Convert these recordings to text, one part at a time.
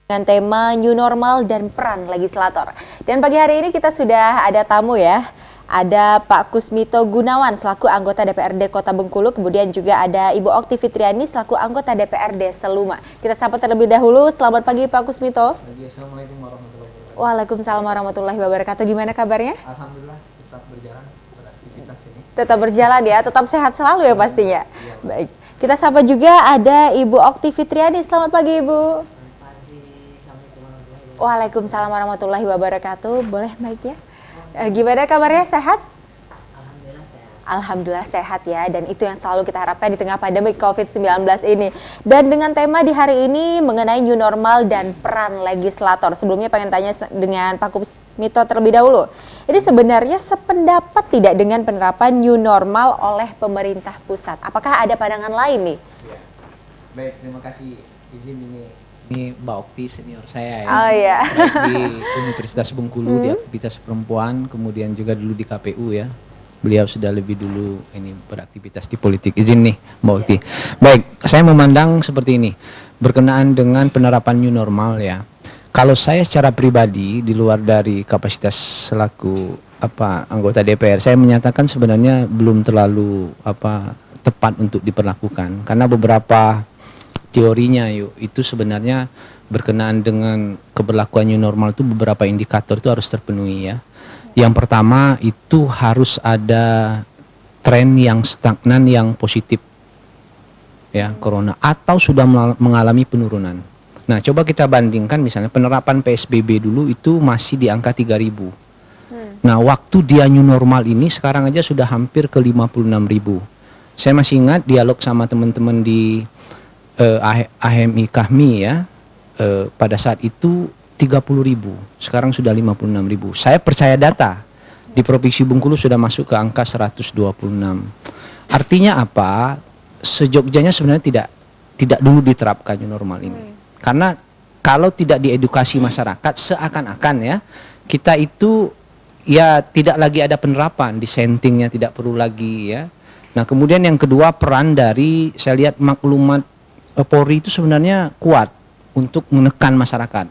Dengan tema New Normal dan peran legislator. Dan pagi hari ini kita sudah ada tamu ya. Ada Pak Kusmito Gunawan selaku anggota DPRD Kota Bengkulu, kemudian juga ada Ibu Okti Fitriani selaku anggota DPRD Seluma. Kita sapa terlebih dahulu. Selamat pagi Pak Kusmito. Assalamualaikum warahmatullahi wabarakatuh. Waalaikumsalam warahmatullahi wabarakatuh. Gimana kabarnya? Alhamdulillah tetap berjalan beraktivitas ini. Tetap berjalan ya, tetap sehat selalu ya pastinya. Baik. Kita sapa juga ada Ibu Okti Fitriani. Selamat pagi Ibu. Waalaikumsalam warahmatullahi wabarakatuh. Boleh mic ya? Gimana kabarnya? Sehat? Alhamdulillah sehat. Alhamdulillah sehat ya. Dan itu yang selalu kita harapkan di tengah pandemi COVID-19 ini. Dan dengan tema di hari ini mengenai new normal dan peran legislator. Sebelumnya pengen tanya dengan Pak Kusmito terlebih dahulu. Ini sebenarnya sependapat tidak dengan penerapan new normal oleh pemerintah pusat? Apakah ada pandangan lain nih? Ya. Baik, terima kasih izin ini Mbak Okti senior saya ya. Oh iya. Baik di Universitas Bengkulu di aktivitas perempuan, kemudian juga dulu di KPU ya. Beliau sudah lebih dulu ini beraktivitas di politik. Izin nih Mbak Okti. Baik, saya memandang seperti ini. Berkenaan dengan penerapan new normal ya. Kalau saya secara pribadi di luar dari kapasitas selaku anggota DPR, saya menyatakan sebenarnya belum terlalu tepat untuk diperlakukan karena beberapa teorinya itu sebenarnya berkenaan dengan keberlakuan new normal itu beberapa indikator itu harus terpenuhi ya. Yang pertama itu harus ada tren yang stagnan yang positif ya corona atau sudah mengalami penurunan. Nah, coba kita bandingkan misalnya penerapan PSBB dulu itu masih di angka 3.000. Nah, waktu dia new normal ini sekarang aja sudah hampir ke 56.000. Saya masih ingat dialog sama teman-teman di AHMI Kahmi ya, pada saat itu 30.000, sekarang sudah 56.000. Saya percaya data di Provinsi Bengkulu sudah masuk ke angka 126. Artinya apa? Sejogjanya sebenarnya tidak dulu diterapkan new normal ini. Karena kalau tidak diedukasi masyarakat seakan-akan ya kita itu ya tidak lagi ada penerapan, dissentingnya tidak perlu lagi ya. Nah kemudian yang kedua peran dari saya lihat maklumat Polri itu sebenarnya kuat untuk menekan masyarakat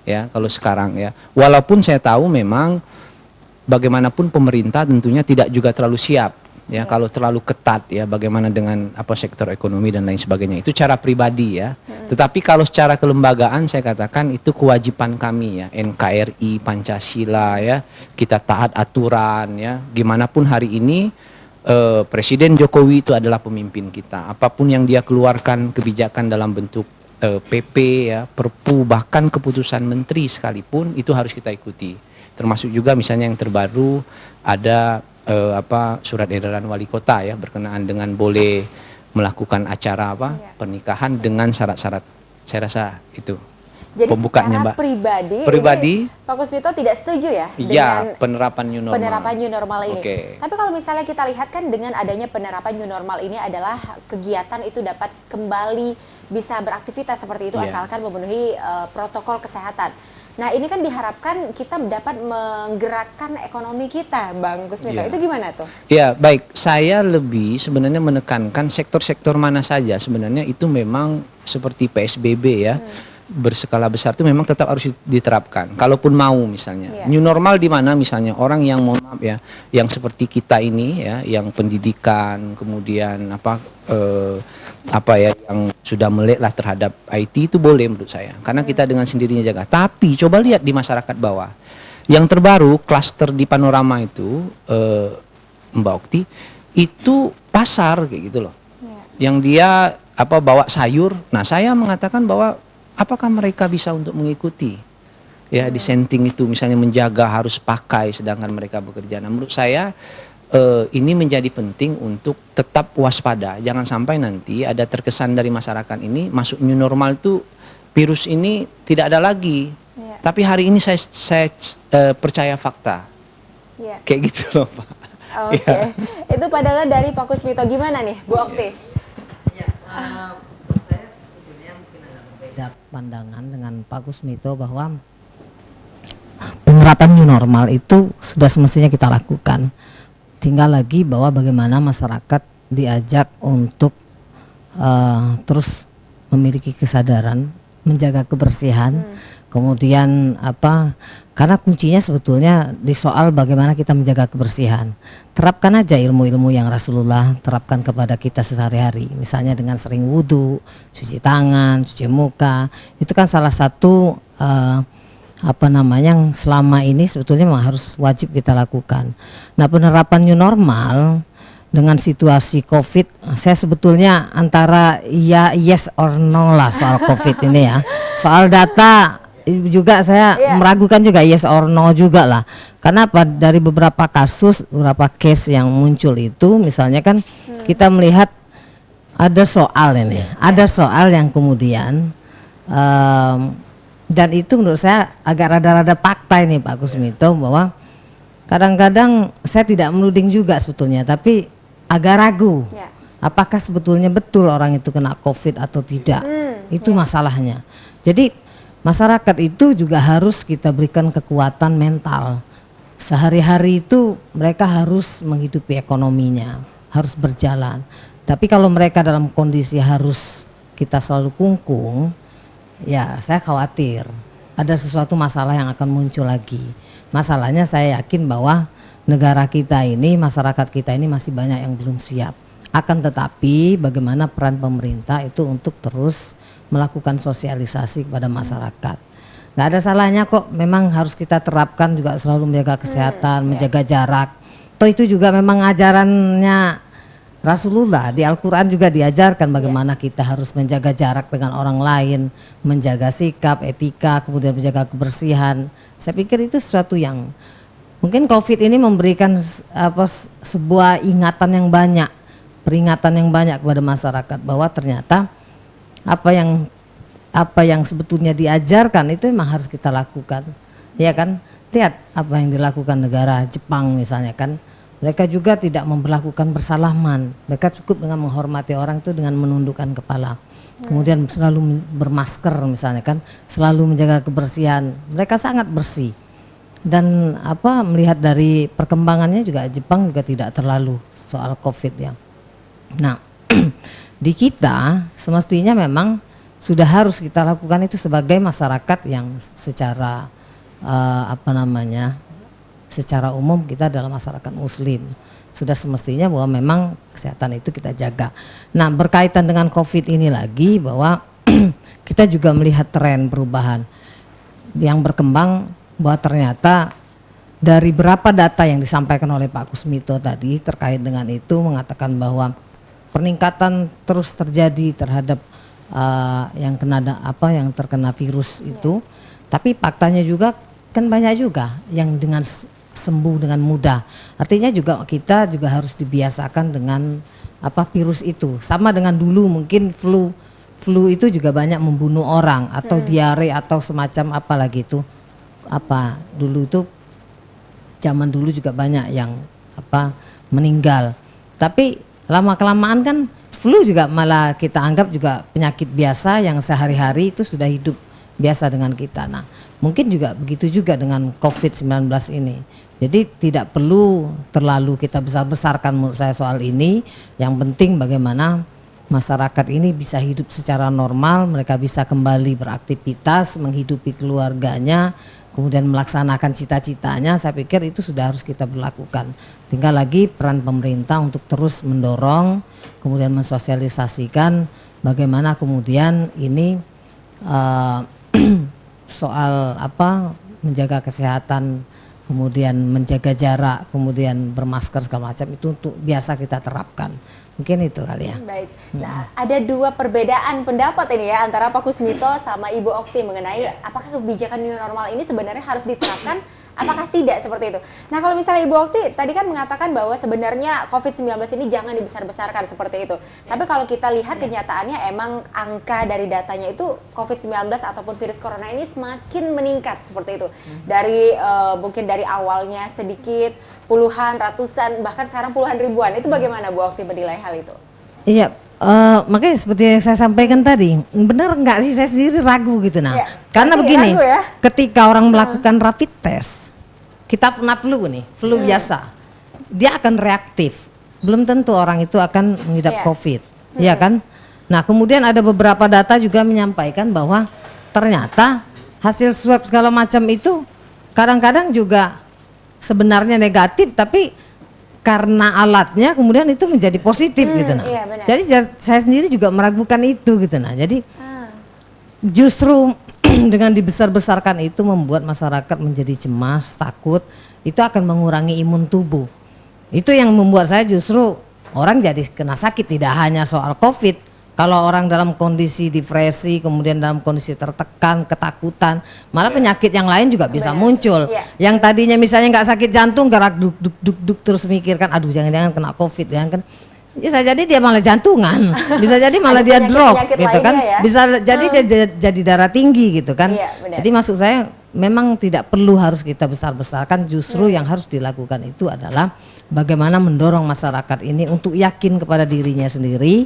ya kalau sekarang ya. Walaupun saya tahu memang bagaimanapun pemerintah tentunya tidak juga terlalu siap ya kalau terlalu ketat ya bagaimana dengan sektor ekonomi dan lain sebagainya. Itu cara pribadi ya. Tetapi kalau secara kelembagaan saya katakan itu kewajiban kami ya, NKRI, Pancasila ya, kita taat aturan ya. Gimana pun hari ini Presiden Jokowi itu adalah pemimpin kita. Apapun yang dia keluarkan kebijakan dalam bentuk PP ya, Perpu, bahkan keputusan menteri sekalipun itu harus kita ikuti. Termasuk juga misalnya yang terbaru ada surat edaran wali kota ya berkenaan dengan boleh melakukan acara pernikahan dengan syarat-syarat. Saya rasa itu. Jadi pembukanya secara Mbak. Pribadi Pak Kusmito tidak setuju ya dengan penerapan new normal ini. Okay. Tapi kalau misalnya kita lihat kan dengan adanya penerapan new normal ini adalah kegiatan itu dapat kembali bisa beraktivitas seperti itu asalkan memenuhi protokol kesehatan. Nah ini kan diharapkan kita dapat menggerakkan ekonomi kita, Bang Kusmito. Itu gimana tuh? Ya baik, saya lebih sebenarnya menekankan sektor-sektor mana saja sebenarnya itu memang seperti PSBB ya. Berskala besar itu memang tetap harus diterapkan. Kalaupun mau misalnya new normal di mana misalnya orang yang mohon maaf ya, yang seperti kita ini ya, yang pendidikan kemudian yang sudah melek lah terhadap IT itu boleh menurut saya. Karena kita dengan sendirinya jaga. Tapi coba lihat di masyarakat bawah. Yang terbaru klaster di Panorama itu Mbak Okti itu pasar kayak gitu loh. Yang dia bawa sayur. Nah, saya mengatakan bahwa apakah mereka bisa untuk mengikuti ya dissenting itu misalnya menjaga harus pakai sedangkan mereka bekerja. Nah, menurut saya ini menjadi penting untuk tetap waspada. Jangan sampai nanti ada terkesan dari masyarakat ini masuk new normal itu virus ini tidak ada lagi. Tapi hari ini saya percaya fakta. Kayak gitu loh Pak. Oke. Itu pandangan dari Pak Kusmito. Gimana nih Bu Okti? Beda pandangan dengan Pak Kusmito bahwa penerapan new normal itu sudah semestinya kita lakukan. Tinggal lagi bahwa bagaimana masyarakat diajak untuk terus memiliki kesadaran menjaga kebersihan. Kemudian karena kuncinya sebetulnya di soal bagaimana kita menjaga kebersihan. Terapkan aja ilmu-ilmu yang Rasulullah terapkan kepada kita sehari-hari. Misalnya dengan sering wudhu, cuci tangan, cuci muka. Itu kan salah satu yang selama ini sebetulnya memang harus wajib kita lakukan. Nah, penerapan new normal dengan situasi COVID, saya sebetulnya antara yes or no lah soal COVID ini ya. Soal data juga saya meragukan juga yes or no juga lah. Karena apa? Dari beberapa kasus, beberapa case yang muncul itu, misalnya kan kita melihat ada soal ini, ada soal yang kemudian dan itu menurut saya agak rada-rada fakta ini Pak Kusmito, bahwa kadang-kadang saya tidak menuding juga sebetulnya, tapi agak ragu apakah sebetulnya betul orang itu kena COVID atau tidak. Itu masalahnya. Jadi masyarakat itu juga harus kita berikan kekuatan mental. Sehari-hari itu mereka harus menghidupi ekonominya, harus berjalan. Tapi kalau mereka dalam kondisi harus kita selalu kungkung, ya saya khawatir ada sesuatu masalah yang akan muncul lagi. Masalahnya saya yakin bahwa negara kita ini, masyarakat kita ini masih banyak yang belum siap. Akan tetapi bagaimana peran pemerintah itu untuk terus melakukan sosialisasi kepada masyarakat. Nggak ada salahnya kok, memang harus kita terapkan juga selalu menjaga kesehatan, menjaga jarak. Toh itu juga memang ajarannya Rasulullah, di Al-Quran juga diajarkan bagaimana kita harus menjaga jarak dengan orang lain, menjaga sikap, etika, kemudian menjaga kebersihan. Saya pikir itu sesuatu yang mungkin COVID ini memberikan sebuah ingatan yang banyak, peringatan yang banyak kepada masyarakat bahwa ternyata apa yang sebetulnya diajarkan itu memang harus kita lakukan, ya kan? Lihat apa yang dilakukan negara Jepang misalnya kan, mereka juga tidak memperlakukan bersalaman, mereka cukup dengan menghormati orang itu dengan menundukkan kepala, kemudian selalu bermasker misalnya kan, selalu menjaga kebersihan, mereka sangat bersih. Dan melihat dari perkembangannya juga Jepang juga tidak terlalu soal COVID ya. Nah di kita semestinya memang sudah harus kita lakukan itu sebagai masyarakat yang secara secara umum kita adalah masyarakat muslim. Sudah semestinya bahwa memang kesehatan itu kita jaga. Nah, berkaitan dengan COVID ini lagi bahwa kita juga melihat tren perubahan yang berkembang, bahwa ternyata dari berapa data yang disampaikan oleh Pak Kusmito tadi terkait dengan itu mengatakan bahwa peningkatan terus terjadi terhadap yang terkena virus itu, tapi faktanya juga kan banyak juga yang dengan sembuh dengan mudah. Artinya juga kita juga harus dibiasakan dengan virus itu. Sama dengan dulu mungkin flu itu juga banyak membunuh orang, atau diare atau semacam apa lagi itu. Dulu itu zaman dulu juga banyak yang meninggal. Tapi lama-kelamaan kan flu juga malah kita anggap juga penyakit biasa yang sehari-hari itu sudah hidup biasa dengan kita. Nah, mungkin juga begitu juga dengan COVID-19 ini. Jadi tidak perlu terlalu kita besar-besarkan menurut saya soal ini. Yang penting bagaimana masyarakat ini bisa hidup secara normal, mereka bisa kembali beraktivitas, menghidupi keluarganya, kemudian melaksanakan cita-citanya. Saya pikir itu sudah harus kita berlakukan. Tinggal lagi peran pemerintah untuk terus mendorong, kemudian mensosialisasikan bagaimana kemudian ini soal menjaga kesehatan, kemudian menjaga jarak, kemudian bermasker segala macam itu untuk biasa kita terapkan. Mungkin itu kali ya. Baik. Nah, ada dua perbedaan pendapat ini ya antara Pak Kusmito sama Ibu Okti mengenai apakah kebijakan new normal ini sebenarnya harus diterapkan, apakah tidak seperti itu. Nah, kalau misalnya Ibu Okti tadi kan mengatakan bahwa sebenarnya COVID-19 ini jangan dibesar-besarkan seperti itu. Tapi kalau kita lihat kenyataannya emang angka dari datanya itu COVID-19 ataupun virus corona ini semakin meningkat seperti itu. Dari mungkin dari awalnya sedikit, puluhan, ratusan, bahkan sekarang puluhan ribuan. Itu bagaimana Bu Okti menilai hal itu? Iya, makanya seperti yang saya sampaikan tadi, benar nggak sih, saya sendiri ragu gitu. Nah, karena begini, ya? Ketika orang melakukan rapid test, kita kena flu nih, flu biasa, dia akan reaktif. Belum tentu orang itu akan mengidap COVID, ya kan? Nah, kemudian ada beberapa data juga menyampaikan bahwa ternyata hasil swab segala macam itu kadang-kadang juga sebenarnya negatif, tapi karena alatnya kemudian itu menjadi positif gitu. Nah, iya, benar. jadi saya sendiri juga meragukan itu gitu. Nah, jadi justru dengan dibesar-besarkan itu membuat masyarakat menjadi cemas, takut, itu akan mengurangi imun tubuh. Itu yang membuat saya justru orang jadi kena sakit, tidak hanya soal COVID. Kalau orang dalam kondisi depresi, kemudian dalam kondisi tertekan, ketakutan, malah penyakit yang lain juga bisa muncul. Yang tadinya misalnya nggak sakit jantung, gerak duk duk duk duk terus mikirkan, aduh jangan-jangan kena COVID, kan? Bisa jadi dia malah jantungan, bisa jadi malah dia drop, gitu kan? Ya? Bisa jadi dia jadi darah tinggi, gitu kan? Jadi maksud saya memang tidak perlu harus kita besar-besarkan, justru yang harus dilakukan itu adalah bagaimana mendorong masyarakat ini untuk yakin kepada dirinya sendiri,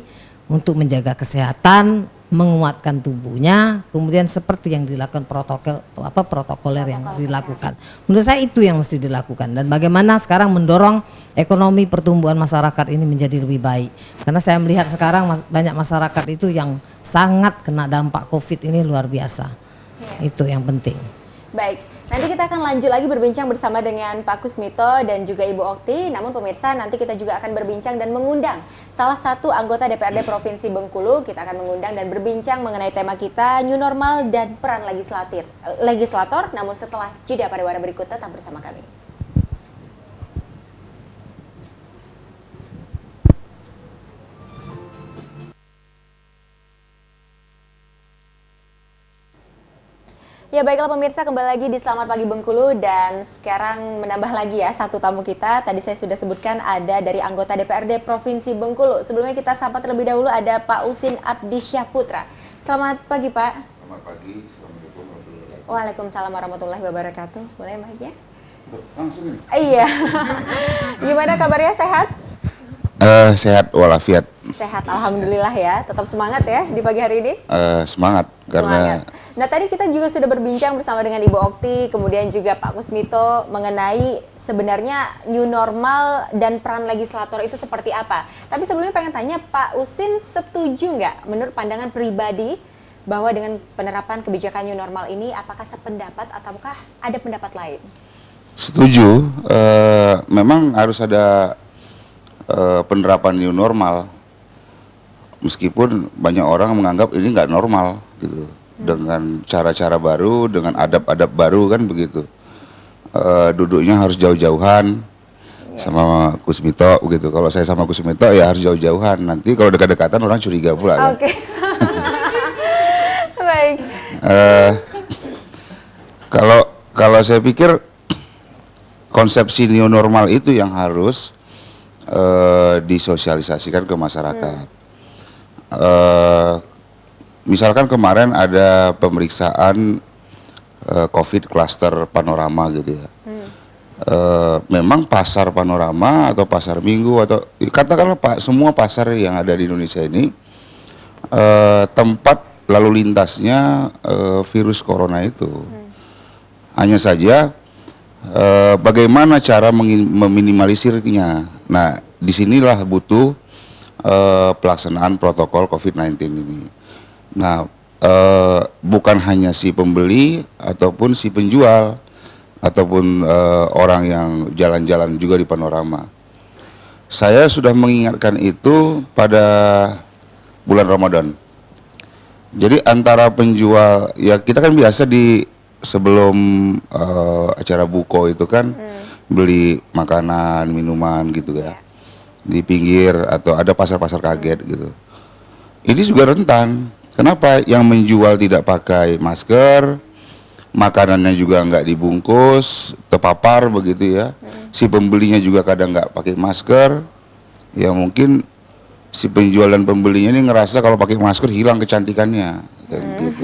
untuk menjaga kesehatan, menguatkan tubuhnya, kemudian seperti yang dilakukan protokoler yang dilakukan. Menurut saya itu yang mesti dilakukan, dan bagaimana sekarang mendorong ekonomi pertumbuhan masyarakat ini menjadi lebih baik. Karena saya melihat sekarang banyak masyarakat itu yang sangat kena dampak COVID ini luar biasa. Itu yang penting. Baik, nanti kita akan lanjut lagi berbincang bersama dengan Pak Kusmito dan juga Ibu Okti. Namun pemirsa, nanti kita juga akan berbincang dan mengundang salah satu anggota DPRD Provinsi Bengkulu. Kita akan mengundang dan berbincang mengenai tema kita, New Normal dan peran legislator. Namun setelah jeda pariwara berikut, tetap bersama kami. Ya baiklah pemirsa, kembali lagi di Selamat Pagi Bengkulu, dan sekarang menambah lagi ya satu tamu kita. Tadi saya sudah sebutkan ada dari anggota DPRD Provinsi Bengkulu. Sebelumnya kita sapa terlebih dahulu ada Pak Usin Abdisyah Putra. Selamat pagi Pak. Selamat pagi, Assalamualaikum warahmatullahi wabarakatuh. Waalaikumsalam warahmatullahi wabarakatuh. Boleh Pak ya? Langsung ini? Iya. Gimana kabarnya, sehat? Sehat walafiat. Sehat, alhamdulillah ya. Tetap semangat ya di pagi hari ini. Semangat karena. Nah tadi kita juga sudah berbincang bersama dengan Ibu Okti, kemudian juga Pak Kusmito mengenai sebenarnya new normal dan peran legislator itu seperti apa. Tapi sebelumnya pengen tanya Pak Usin, setuju nggak menurut pandangan pribadi bahwa dengan penerapan kebijakan new normal ini, apakah sependapat ataukah ada pendapat lain? Setuju. Memang harus ada penerapan new normal, meskipun banyak orang menganggap ini nggak normal gitu, dengan cara-cara baru, dengan adab-adab baru kan begitu. Duduknya harus jauh-jauhan sama Kusmito begitu. Kalau saya sama Kusmito ya harus jauh-jauhan. Nanti kalau dekat-dekatan orang curiga pula kan. Oke. Baik. Kalau saya pikir konsepsi new normal itu yang harus disosialisasikan ke masyarakat. Misalkan kemarin ada pemeriksaan COVID klaster Panorama gitu ya. Memang pasar Panorama atau pasar Minggu atau katakanlah semua pasar yang ada di Indonesia ini tempat lalu lintasnya virus corona itu. Hanya saja bagaimana cara meminimalisirnya. Nah, disinilah butuh pelaksanaan protokol COVID-19 ini. Nah, bukan hanya si pembeli ataupun si penjual ataupun orang yang jalan-jalan juga di Panorama. Saya sudah mengingatkan itu pada bulan Ramadan. Jadi antara penjual, ya kita kan biasa di sebelum acara buko itu kan beli makanan, minuman gitu ya, di pinggir atau ada pasar-pasar kaget gitu. Ini juga rentan. Kenapa? Yang menjual tidak pakai masker, makanannya juga nggak dibungkus, terpapar begitu ya. Si pembelinya juga kadang nggak pakai masker. Ya mungkin si penjual dan pembelinya ini ngerasa kalau pakai masker hilang kecantikannya, gitu.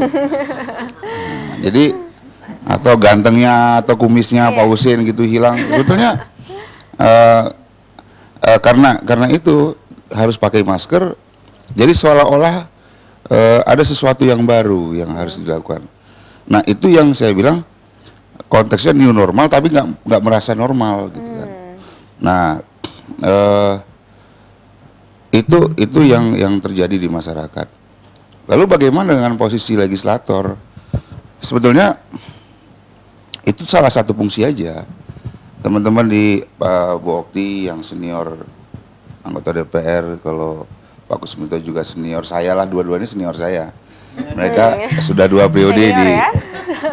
Jadi atau gantengnya atau kumisnya Pak Usin gitu hilang. Sebetulnya karena itu harus pakai masker. Jadi seolah-olah ada sesuatu yang baru yang harus dilakukan. Nah itu yang saya bilang konteksnya new normal tapi nggak merasa normal gitu kan. Nah itu yang terjadi di masyarakat. Lalu bagaimana dengan posisi legislator? sebetulnya itu salah satu fungsi aja. Teman-teman di Pak Bu Okti yang senior anggota DPR, kalau Pak Kusminto juga senior saya lah, dua-duanya senior saya. Mereka sudah 2 periode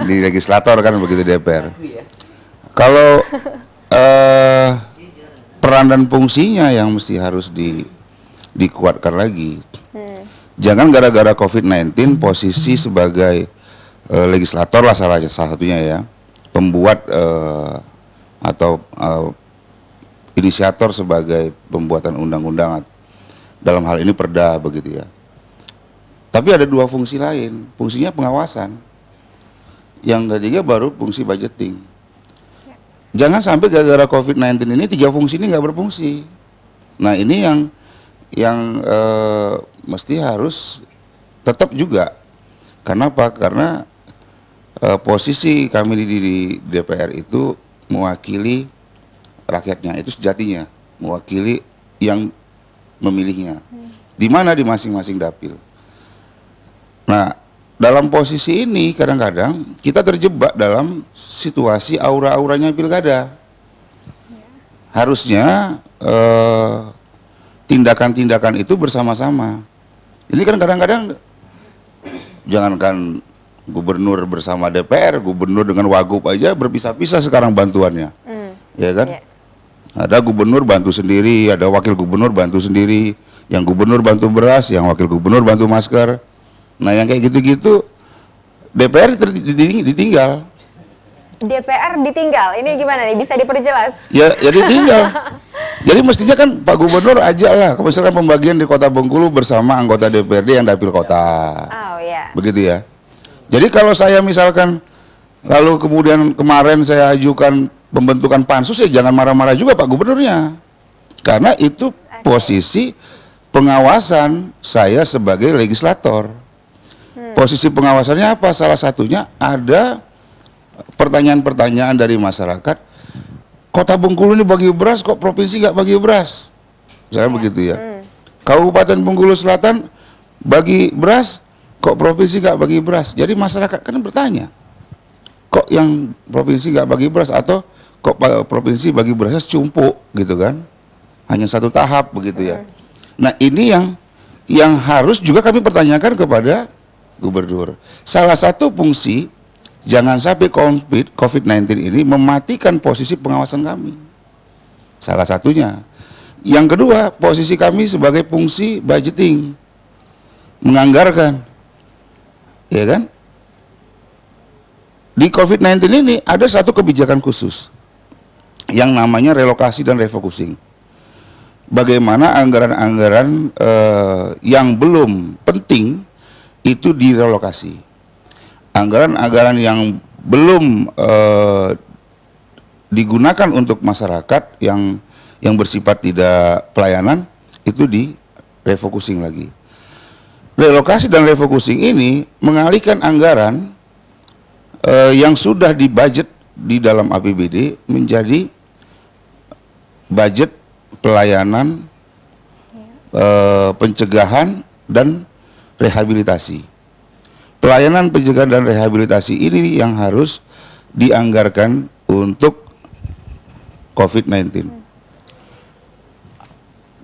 di legislator kan begitu DPR. Kalau peran dan fungsinya yang mesti harus dikuatkan lagi. Jangan gara-gara COVID-19 posisi sebagai legislator lah salah satunya ya, pembuat atau inisiator sebagai pembuatan undang-undang dalam hal ini perda begitu ya. Tapi ada 2 fungsi lain, fungsinya pengawasan. Yang ketiga baru fungsi budgeting. Jangan sampai gara-gara COVID-19 ini 3 fungsi ini nggak berfungsi. Nah ini yang mesti harus tetap juga. Kenapa? Karena posisi kami di DPR itu mewakili rakyatnya, itu sejatinya mewakili yang memilihnya. Di mana di masing-masing dapil. Nah, dalam posisi ini kadang-kadang kita terjebak dalam situasi aura-auranya pilkada. Harusnya tindakan-tindakan itu bersama-sama. Ini kan kadang-kadang jangankan gubernur bersama DPR, gubernur dengan wagub aja berpisah-pisah sekarang bantuannya. Ya kan? Yeah. Ada gubernur bantu sendiri, ada wakil gubernur bantu sendiri, yang gubernur bantu beras, yang wakil gubernur bantu masker. Nah yang kayak gitu-gitu DPR ditinggal. DPR ditinggal, ini gimana nih, bisa diperjelas? Ya ditinggal. Jadi mestinya kan Pak Gubernur ajak lah, misalkan pembagian di Kota Bengkulu bersama anggota DPRD yang dapil kota. Oh ya. Begitu ya. Jadi kalau saya misalkan lalu kemudian kemarin saya ajukan pembentukan pansus, ya jangan marah-marah juga Pak Gubernurnya. Karena itu posisi pengawasan saya sebagai legislator. Posisi pengawasannya apa? Salah satunya ada pertanyaan-pertanyaan dari masyarakat. Kota Bengkulu ini bagi beras, kok provinsi nggak bagi beras? Misalnya begitu ya. Kabupaten Bengkulu Selatan bagi beras, kok provinsi nggak bagi beras? Jadi masyarakat kan bertanya, kok yang provinsi nggak bagi beras, atau kok provinsi bagi berasnya secumpuk gitu kan? Hanya 1 tahap begitu ya. Nah ini yang harus juga kami pertanyakan kepada gubernur. Salah satu fungsi, jangan sampai COVID-19 ini mematikan posisi pengawasan kami. Salah satunya. Yang kedua, posisi kami sebagai fungsi budgeting, menganggarkan, ya kan? Di COVID-19 ini ada satu kebijakan khusus yang namanya relokasi dan refocusing. Bagaimana anggaran-anggaran yang belum penting itu direlokasi. Anggaran-anggaran yang belum digunakan untuk masyarakat yang bersifat tidak pelayanan itu di refocusing lagi. Relokasi dan refocusing ini mengalihkan anggaran yang sudah dibudget di dalam APBD menjadi budget pelayanan, pencegahan dan rehabilitasi. Pelayanan, pencegahan dan rehabilitasi ini yang harus dianggarkan untuk COVID-19.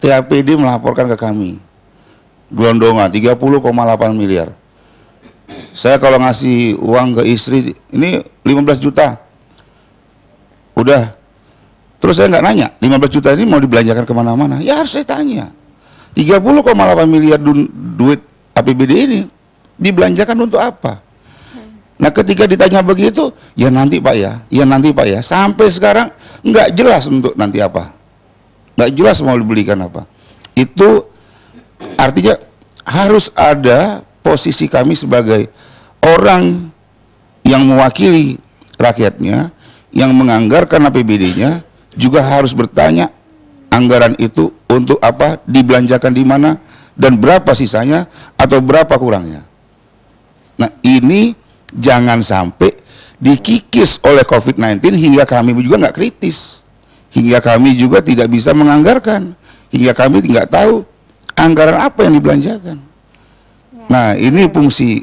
TAPD melaporkan ke kami, gelondongan 30,8 miliar. Saya kalau ngasih uang ke istri, ini 15 juta. Udah. Terus saya nggak nanya, 15 juta ini mau dibelanjakan kemana-mana? Ya harus saya tanya. 30,8 miliar duit APBD ini dibelanjakan untuk apa? Nah ketika ditanya begitu, ya nanti Pak ya, ya nanti Pak ya. Sampai sekarang nggak jelas untuk nanti apa. Nggak jelas mau dibelikan apa. Itu artinya harus ada posisi kami sebagai orang yang mewakili rakyatnya, yang menganggarkan APBD-nya, juga harus bertanya anggaran itu untuk apa, dibelanjakan di mana, dan berapa sisanya atau berapa kurangnya. Nah ini jangan sampai dikikis oleh COVID-19 hingga kami juga nggak kritis, hingga kami juga tidak bisa menganggarkan, hingga kami nggak tahu anggaran apa yang dibelanjakan. Nah ini fungsi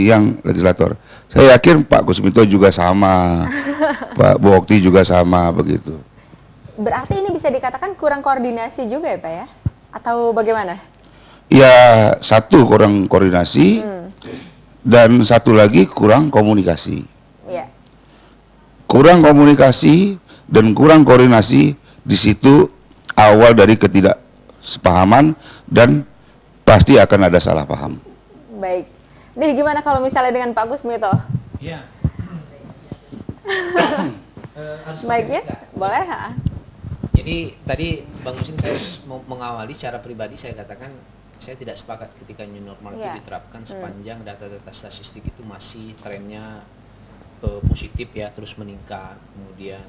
yang legislator. Saya yakin Pak Kusminto juga sama, Pak Bokti juga sama begitu. Berarti ini bisa dikatakan kurang koordinasi juga ya Pak ya? Atau bagaimana? Ya, satu kurang koordinasi dan satu lagi kurang komunikasi. Iya. Kurang komunikasi dan kurang koordinasi di situ awal dari ketidaksepahaman dan pasti akan ada salah paham. Baik. Nih gimana kalau misalnya dengan Pak Kusmito? Iya. Baiknya? Boleh? Ha? Jadi tadi Bang Husin saya mengawali secara pribadi saya katakan saya tidak sepakat ketika new normal itu diterapkan sepanjang data-data statistik itu masih trennya positif ya, terus meningkat, kemudian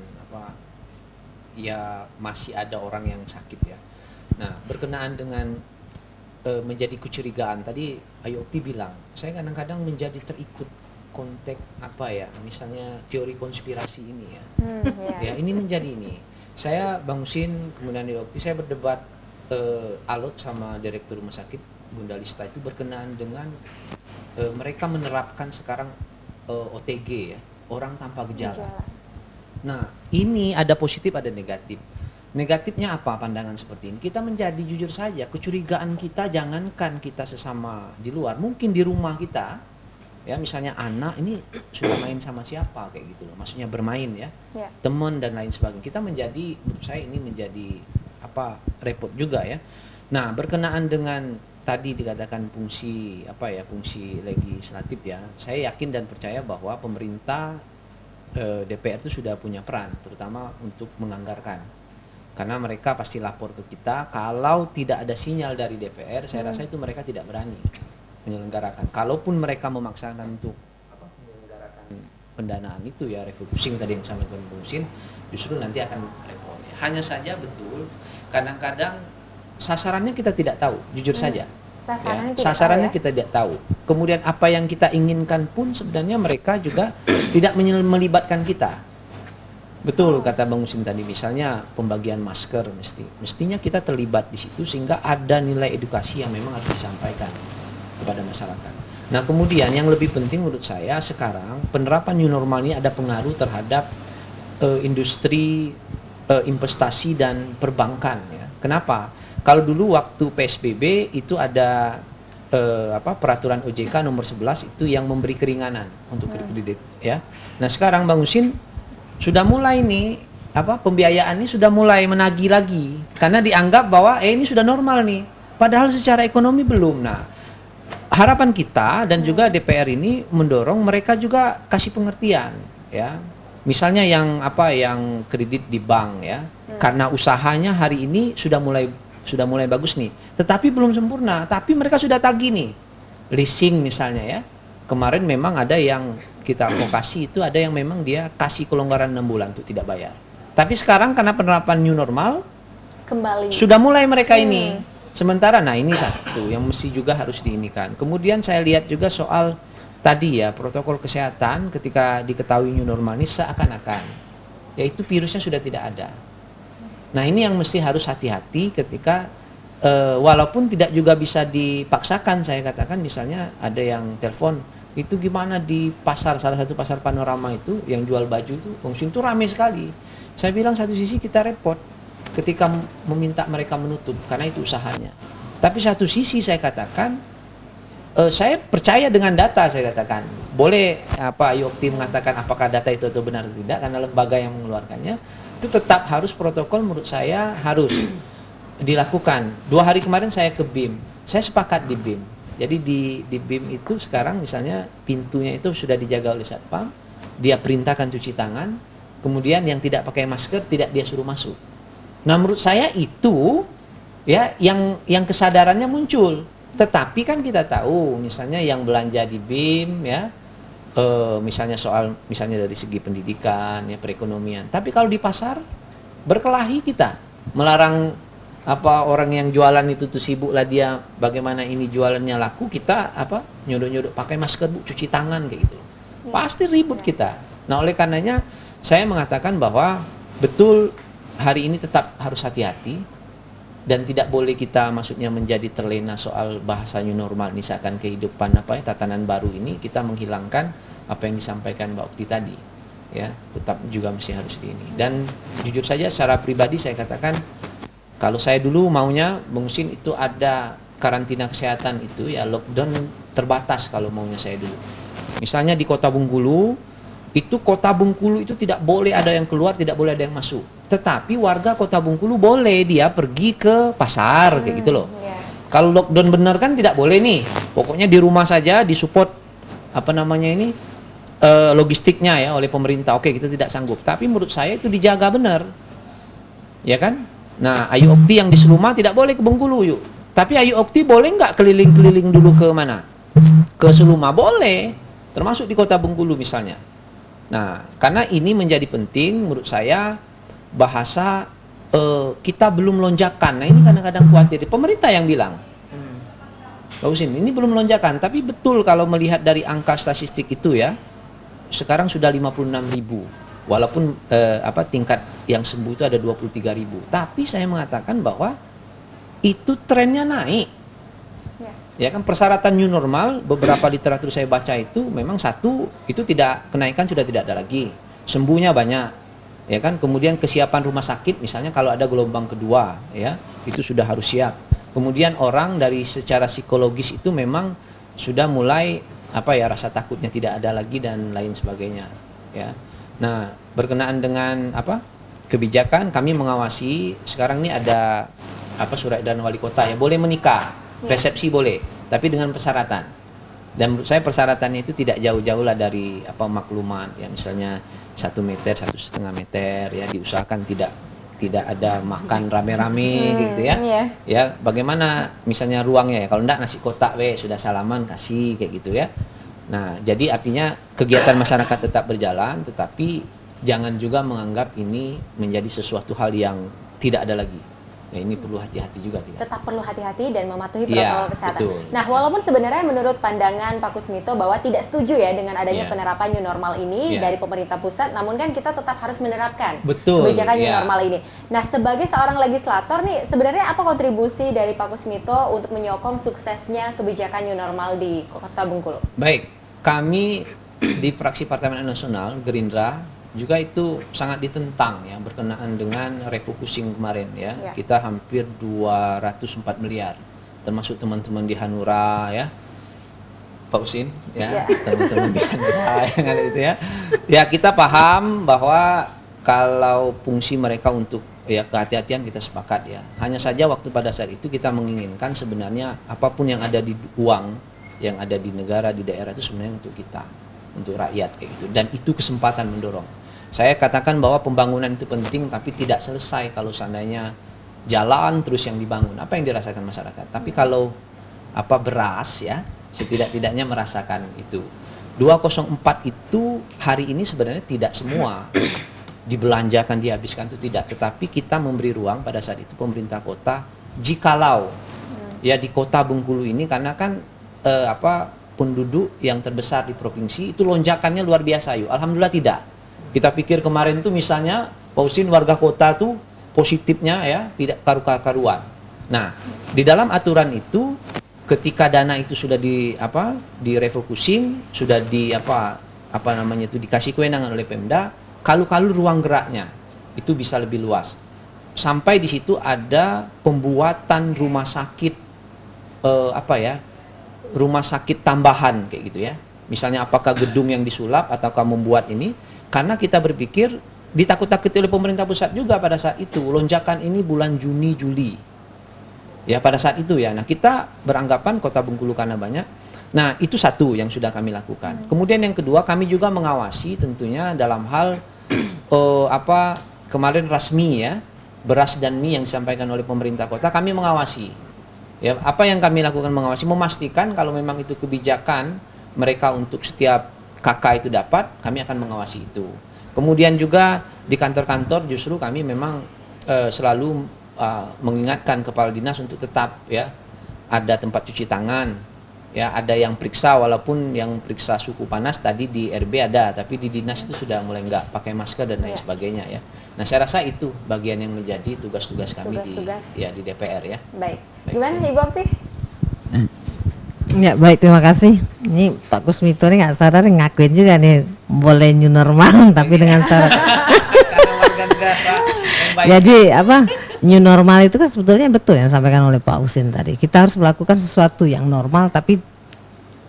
ya masih ada orang yang sakit ya. Nah, berkenaan dengan menjadi kecurigaan tadi Ayu Okti bilang, saya kadang-kadang menjadi terikut konteks misalnya teori konspirasi ini ya. Ya, ini menjadi ini. Saya Bang Husin kemudian Ayu Okti saya berdebat alot sama direktur rumah sakit Bunda Lista itu berkenaan dengan mereka menerapkan sekarang OTG ya, orang tanpa gejala. Nah, ini ada positif ada negatif. Negatifnya apa pandangan seperti ini? Kita menjadi jujur saja, kecurigaan kita jangankan kita sesama di luar, mungkin di rumah kita, ya misalnya anak ini sudah main sama siapa kayak gitu loh, maksudnya bermain ya, teman dan lain sebagainya. Kita menjadi, menurut saya ini menjadi repot juga ya. Nah, berkenaan dengan tadi dikatakan fungsi fungsi legislatif ya, saya yakin dan percaya bahwa pemerintah DPR itu sudah punya peran, terutama untuk menganggarkan. Karena mereka pasti lapor ke kita, kalau tidak ada sinyal dari DPR, saya rasa itu mereka tidak berani menyelenggarakan. Kalaupun mereka memaksakan untuk menyelenggarakan pendanaan itu ya, refocusing tadi yang disampaikan Bung Husin, justru nanti akan repot. Hanya saja betul, kadang-kadang sasarannya kita tidak tahu, jujur saja. Sasarannya kita tidak tahu. Kemudian apa yang kita inginkan pun sebenarnya mereka juga tidak melibatkan kita. Betul kata Bang Husin tadi, misalnya pembagian masker mestinya kita terlibat di situ sehingga ada nilai edukasi yang memang harus disampaikan kepada masyarakat. Nah, kemudian yang lebih penting menurut saya sekarang penerapan new normal ini ada pengaruh terhadap industri investasi dan perbankan ya. Kenapa? Kalau dulu waktu PSBB itu ada peraturan OJK nomor 11 itu yang memberi keringanan untuk kredit ya. Nah, sekarang Bang Husin sudah mulai nih pembiayaan ini sudah mulai menagih lagi karena dianggap bahwa ini sudah normal nih, padahal secara ekonomi belum. Nah, harapan kita dan juga DPR ini mendorong mereka juga kasih pengertian ya, misalnya yang kredit di bank ya, karena usahanya hari ini sudah mulai bagus nih, tetapi belum sempurna, tapi mereka sudah tagih nih leasing misalnya ya. Kemarin memang ada yang kita advokasi itu ada yang memang dia kasih kelonggaran 6 bulan untuk tidak bayar. Tapi sekarang karena penerapan new normal kembali sudah mulai mereka ini. Sementara ini satu yang mesti juga harus diinikan. Kemudian saya lihat juga soal tadi ya protokol kesehatan ketika diketahui new normal ini seakan-akan yaitu virusnya sudah tidak ada. Nah, ini yang mesti harus hati-hati ketika walaupun tidak juga bisa dipaksakan, saya katakan misalnya ada yang telepon itu gimana di pasar, salah satu pasar Panorama itu yang jual baju itu fungsi itu ramai sekali. Saya bilang satu sisi kita repot ketika meminta mereka menutup karena itu usahanya, tapi satu sisi saya katakan saya percaya dengan data. Saya katakan boleh Ayu Okti mengatakan apakah data itu benar atau tidak, karena lembaga yang mengeluarkannya itu tetap harus protokol menurut saya harus dilakukan. 2 hari kemarin saya ke BIM, saya sepakat di BIM. Jadi di BIM itu sekarang misalnya pintunya itu sudah dijaga oleh Satpam, dia perintahkan cuci tangan, kemudian yang tidak pakai masker tidak dia suruh masuk. Nah, menurut saya itu ya yang kesadarannya muncul. Tetapi kan kita tahu misalnya yang belanja di BIM ya misalnya misalnya dari segi pendidikan ya, perekonomian. Tapi kalau di pasar berkelahi kita melarang orang yang jualan itu tuh sibuk lah dia bagaimana ini jualannya laku, kita nyodok-nyodok pakai masker Bu, cuci tangan kayak gitu. Pasti ribut kita. Nah, oleh karenanya saya mengatakan bahwa betul hari ini tetap harus hati-hati dan tidak boleh kita maksudnya menjadi terlena soal bahasa new normal ini seakan kehidupan tatanan baru ini kita menghilangkan apa yang disampaikan Mbak Okti tadi, ya tetap juga mesti harus di ini. Dan jujur saja secara pribadi saya katakan, kalau saya dulu maunya Bung Sin itu ada karantina kesehatan itu ya lockdown terbatas kalau maunya saya dulu. Misalnya di Kota Bengkulu, itu Kota Bengkulu itu tidak boleh ada yang keluar, tidak boleh ada yang masuk. Tetapi warga Kota Bengkulu boleh dia pergi ke pasar kayak gitu loh. Kalau lockdown benar kan tidak boleh nih. Pokoknya di rumah saja disupport logistiknya ya oleh pemerintah. Oke, kita tidak sanggup. Tapi menurut saya itu dijaga benar. Ya kan? Nah, Ayu Okti yang di Seluma tidak boleh ke Bengkulu yuk. Tapi Ayu Okti boleh nggak keliling-keliling dulu ke mana? Ke Seluma boleh. Termasuk di Kota Bengkulu misalnya. Nah, karena ini menjadi penting menurut saya bahasa kita belum lonjakan. Nah, ini kadang-kadang khawatir. Pemerintah yang bilang. Pak Husin, ini belum lonjakan, tapi betul kalau melihat dari angka statistik itu ya, sekarang sudah 56.000. Walaupun tingkat yang sembuh itu ada 23.000. Tapi saya mengatakan bahwa itu trennya naik. Ya kan, persyaratan new normal, beberapa literatur saya baca itu memang satu, itu tidak, kenaikan sudah tidak ada lagi. Sembuhnya banyak. Ya kan, kemudian kesiapan rumah sakit misalnya kalau ada gelombang kedua ya, itu sudah harus siap. Kemudian orang dari secara psikologis itu memang sudah mulai rasa takutnya tidak ada lagi dan lain sebagainya ya. Nah, berkenaan dengan kebijakan, kami mengawasi sekarang ini ada surat edaran wali kota ya, boleh menikah, resepsi boleh, tapi dengan persyaratan. Dan menurut saya persyaratannya itu tidak jauh-jauh lah dari maklumat ya, misalnya 1 meter, 1,5 meter ya, diusahakan tidak ada makan rame-rame gitu ya. Ya, bagaimana misalnya ruangnya ya, kalau enggak nasi kotak sudah salaman kasih kayak gitu ya. Nah, jadi artinya kegiatan masyarakat tetap berjalan, tetapi jangan juga menganggap ini menjadi sesuatu hal yang tidak ada lagi. Ya, ini perlu hati-hati juga kita. Tetap perlu hati-hati dan mematuhi protokol kesehatan. Betul. Nah, walaupun sebenarnya menurut pandangan Pak Kusmito bahwa tidak setuju ya dengan adanya penerapan new normal ini dari pemerintah pusat, namun kan kita tetap harus menerapkan kebijakan new normal ini. Nah, sebagai seorang legislator nih, sebenarnya apa kontribusi dari Pak Kusmito untuk menyokong suksesnya kebijakan new normal di Kota Bengkulu? Baik, kami di fraksi Partai Amanat Nasional Gerindra juga itu sangat ditentang ya berkenaan dengan refocusing kemarin ya. Kita hampir 204 miliar termasuk teman-teman di Hanura ya, Pak Husin ya, teman-teman di Hanura yang ada itu ya. Ya, kita paham bahwa kalau fungsi mereka untuk ya kehati-hatian kita sepakat ya. Hanya saja waktu pada saat itu kita menginginkan sebenarnya apapun yang ada di uang yang ada di negara, di daerah itu sebenarnya untuk kita, untuk rakyat kayak gitu. Dan itu kesempatan mendorong. Saya katakan bahwa pembangunan itu penting, tapi tidak selesai kalau seandainya jalan terus yang dibangun. Apa yang dirasakan masyarakat? Tapi kalau beras ya, setidak-tidaknya merasakan itu. 204 itu hari ini sebenarnya tidak semua dibelanjakan, dihabiskan, itu tidak. Tetapi kita memberi ruang pada saat itu pemerintah kota, jikalau ya di Kota Bengkulu ini, karena kan penduduk yang terbesar di provinsi itu lonjakannya luar biasa yuk. Alhamdulillah tidak. Kita pikir kemarin tuh misalnya Pak Husin warga kota tuh positifnya ya tidak karu-karuan. Nah, di dalam aturan itu ketika dana itu sudah direfocusing, sudah dikasih kewenangan oleh Pemda, kalau ruang geraknya itu bisa lebih luas. Sampai di situ ada pembuatan rumah sakit rumah sakit tambahan kayak gitu ya. Misalnya apakah gedung yang disulap ataukah membuat ini. Karena kita berpikir ditakut-takuti oleh pemerintah pusat juga pada saat itu. Lonjakan ini bulan Juni, Juli. Ya pada saat itu ya. Nah, kita beranggapan Kota Bengkulu karena banyak. Nah, itu satu yang sudah kami lakukan. Kemudian yang kedua, kami juga mengawasi tentunya dalam hal kemarin rasmi ya, beras dan mie yang disampaikan oleh pemerintah kota, kami mengawasi. Ya, apa yang kami lakukan mengawasi, memastikan kalau memang itu kebijakan mereka untuk setiap kakak itu dapat, kami akan mengawasi itu. Kemudian juga di kantor-kantor justru kami memang selalu mengingatkan kepala dinas untuk tetap ya ada tempat cuci tangan, ya ada yang periksa, walaupun yang periksa suhu panas tadi di RB ada, tapi di dinas itu sudah mulai nggak pakai masker dan lain sebagainya ya. Nah, saya rasa itu bagian yang menjadi tugas-tugas kami di DPR ya. Baik. Gimana Ibu Okti? Ya, baik, terima kasih. Ini Pak Kusmito ini nggak sadar ngakuin juga nih boleh new normal tapi dengan syarat. Jadi apa new normal itu kan sebetulnya betul yang disampaikan oleh Pak Husin tadi. Kita harus melakukan sesuatu yang normal tapi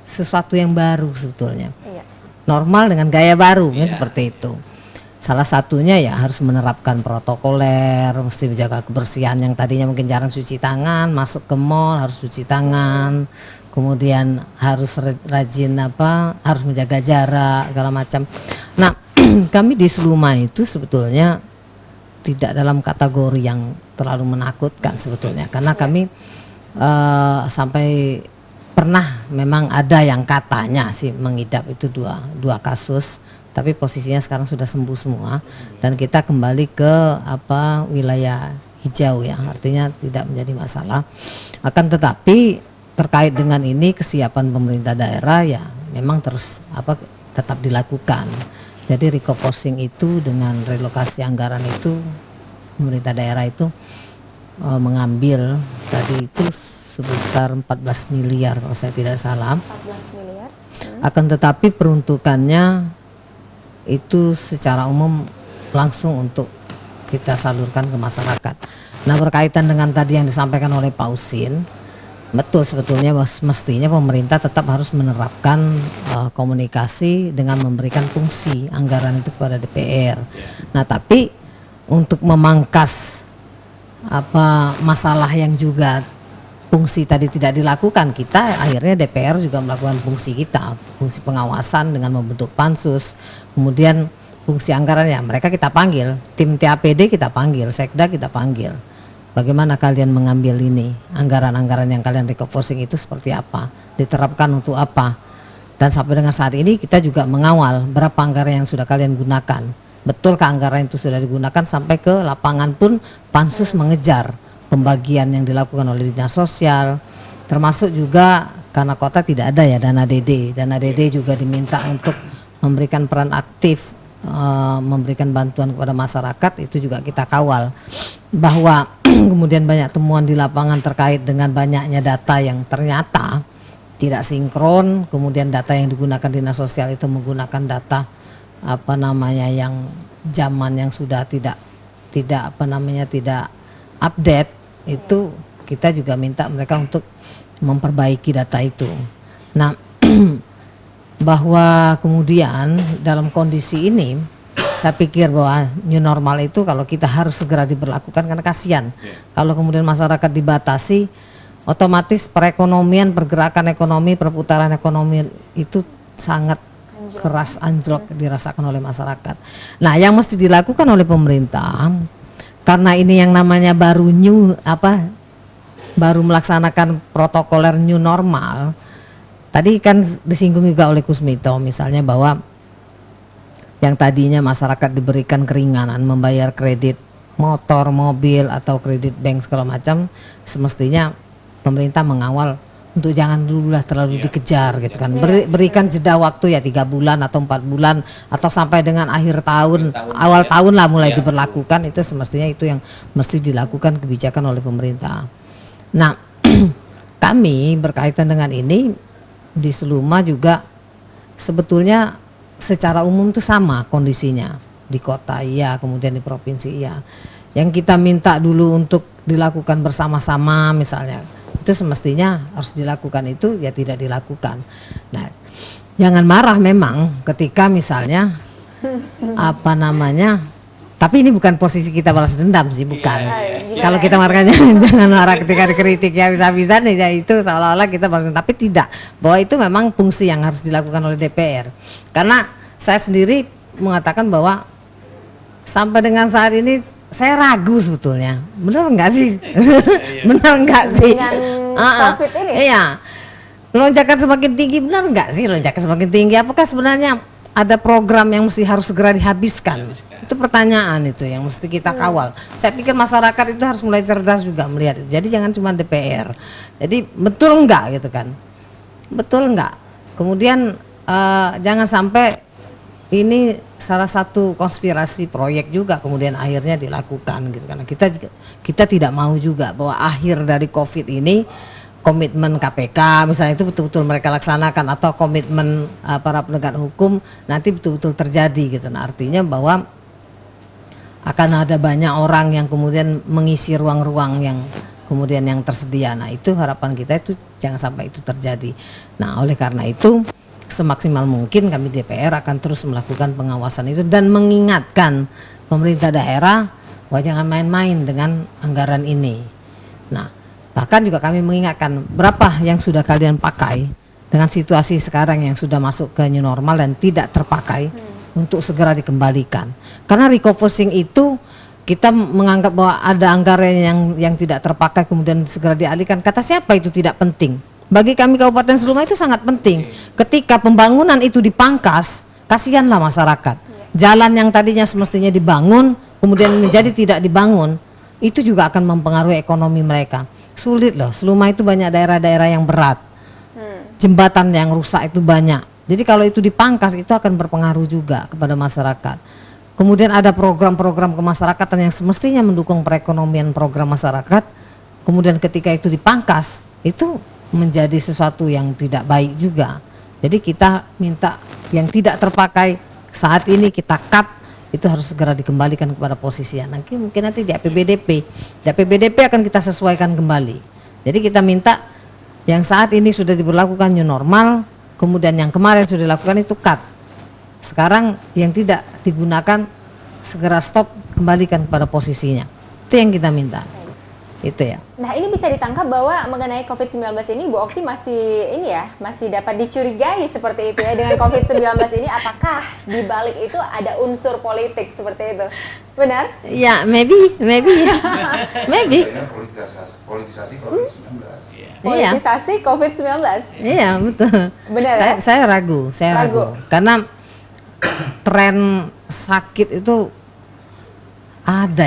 sesuatu yang baru sebetulnya. Iya. Normal dengan gaya baru kan seperti itu. Salah satunya ya harus menerapkan protokoler, mesti menjaga kebersihan yang tadinya mungkin jarang cuci tangan, masuk ke mall harus cuci tangan, kemudian harus rajin harus menjaga jarak segala macam. Nah, kami di Seluma itu sebetulnya tidak dalam kategori yang terlalu menakutkan sebetulnya, karena kami sampai pernah memang ada yang katanya sih mengidap itu dua kasus. Tapi posisinya sekarang sudah sembuh semua dan kita kembali ke wilayah hijau ya, artinya tidak menjadi masalah. Akan tetapi terkait dengan ini kesiapan pemerintah daerah ya memang terus tetap dilakukan. Jadi recofocusing itu dengan relokasi anggaran itu pemerintah daerah itu mengambil tadi itu sebesar 14 miliar kalau saya tidak salah. 14 miliar. Akan tetapi peruntukannya itu secara umum langsung untuk kita salurkan ke masyarakat. Nah, berkaitan dengan tadi yang disampaikan oleh Pak Husin, betul sebetulnya mestinya pemerintah tetap harus menerapkan komunikasi dengan memberikan fungsi anggaran itu kepada DPR. Nah, tapi untuk memangkas masalah yang juga fungsi tadi tidak dilakukan, kita akhirnya DPR juga melakukan fungsi kita, fungsi pengawasan dengan membentuk pansus, kemudian fungsi anggaran ya mereka kita panggil, tim TAPD kita panggil, Sekda kita panggil. Bagaimana kalian mengambil ini, anggaran-anggaran yang kalian recofocusing itu seperti apa, diterapkan untuk apa, dan sampai dengan saat ini kita juga mengawal berapa anggaran yang sudah kalian gunakan, betulkah anggaran itu sudah digunakan, sampai ke lapangan pun pansus mengejar pembagian yang dilakukan oleh dinas sosial, termasuk juga karena kota tidak ada ya dana DD. Dana DD juga diminta untuk memberikan peran aktif, memberikan bantuan kepada masyarakat, itu juga kita kawal. Bahwa kemudian banyak temuan di lapangan terkait dengan banyaknya data yang ternyata tidak sinkron, kemudian data yang digunakan dinas sosial itu menggunakan data yang zaman yang sudah tidak update. Itu kita juga minta mereka untuk memperbaiki data itu. Nah, bahwa kemudian dalam kondisi ini saya pikir bahwa new normal itu kalau kita harus segera diberlakukan karena kasihan. Kalau kemudian masyarakat dibatasi, otomatis perekonomian, pergerakan ekonomi, perputaran ekonomi itu sangat keras anjlok dirasakan oleh masyarakat. Nah, yang mesti dilakukan oleh pemerintah, karena ini yang namanya baru melaksanakan protokoler new normal. Tadi kan disinggung juga oleh Kusmito misalnya bahwa yang tadinya masyarakat diberikan keringanan membayar kredit motor, mobil atau kredit bank segala macam, semestinya pemerintah mengawal untuk jangan dulu lah terlalu dikejar gitu kan. Berikan jeda waktu ya 3 bulan atau 4 bulan atau sampai dengan akhir tahun, awal tahun lah mulai diberlakukan. Itu semestinya itu yang mesti dilakukan kebijakan oleh pemerintah. Nah, kami berkaitan dengan ini di Seluma juga sebetulnya secara umum itu sama kondisinya, di kota iya, kemudian di provinsi iya. Yang kita minta dulu untuk dilakukan bersama-sama misalnya, itu semestinya harus dilakukan, itu ya tidak dilakukan. Nah, jangan marah memang ketika misalnya tapi ini bukan posisi kita balas dendam sih, bukan. Kalau kita marahnya jangan marah ketika dikritik ya bisa-bisa nih ya, itu seolah-olah kita balas dendam, tapi tidak, bahwa itu memang fungsi yang harus dilakukan oleh DPR. Karena saya sendiri mengatakan bahwa sampai dengan saat ini saya ragu sebetulnya, benar enggak sih? Benar enggak sih? Dengan COVID ini? Iya, lonjakan semakin tinggi, benar enggak sih lonjakan semakin tinggi? Apakah sebenarnya ada program yang mesti harus segera dihabiskan? Itu pertanyaan itu yang mesti kita kawal. Saya pikir masyarakat itu harus mulai cerdas juga melihat. Jadi jangan cuma DPR. Jadi betul enggak gitu kan? Betul enggak? Kemudian jangan sampai ini salah satu konspirasi proyek juga kemudian akhirnya dilakukan gitu, karena kita tidak mau juga bahwa akhir dari COVID ini komitmen KPK misalnya itu betul-betul mereka laksanakan, atau komitmen para penegak hukum nanti betul-betul terjadi gitu. Nah, artinya bahwa akan ada banyak orang yang kemudian mengisi ruang-ruang yang kemudian yang tersedia. Nah, itu harapan kita itu jangan sampai itu terjadi. Nah, oleh karena itu semaksimal mungkin kami DPR akan terus melakukan pengawasan itu dan mengingatkan pemerintah daerah bahwa jangan main-main dengan anggaran ini. Nah, bahkan juga kami mengingatkan berapa yang sudah kalian pakai dengan situasi sekarang yang sudah masuk ke new normal dan tidak terpakai untuk segera dikembalikan. Karena refocusing itu kita menganggap bahwa ada anggaran yang tidak terpakai kemudian segera dialihkan. Kata siapa itu tidak penting? Bagi kami Kabupaten Seluma itu sangat penting. Ketika pembangunan itu dipangkas, kasihanlah masyarakat. Jalan yang tadinya semestinya dibangun kemudian menjadi tidak dibangun, itu juga akan mempengaruhi ekonomi mereka. Sulit loh, Seluma itu banyak daerah-daerah yang berat, jembatan yang rusak itu banyak. Jadi kalau itu dipangkas itu akan berpengaruh juga kepada masyarakat. Kemudian ada program-program kemasyarakatan yang semestinya mendukung perekonomian program masyarakat, kemudian ketika itu dipangkas itu menjadi sesuatu yang tidak baik juga. Jadi kita minta yang tidak terpakai saat ini kita cut, itu harus segera dikembalikan kepada posisinya. Mungkin nanti di APBDP akan kita sesuaikan kembali. Jadi kita minta yang saat ini sudah diberlakukan new normal, kemudian yang kemarin sudah dilakukan itu cut. Sekarang yang tidak digunakan segera stop, kembalikan kepada posisinya. Itu yang kita minta. Itu ya. Nah, ini bisa ditangkap bahwa mengenai COVID-19 ini Bu Okti masih dapat dicurigai seperti itu ya dengan COVID-19 ini, apakah di balik itu ada unsur politik seperti itu? Benar? Ya, maybe. Maybe. Politisasi COVID-19. Politisasi COVID-19. Iya, betul. Benar. Saya ragu. Karena tren sakit itu ada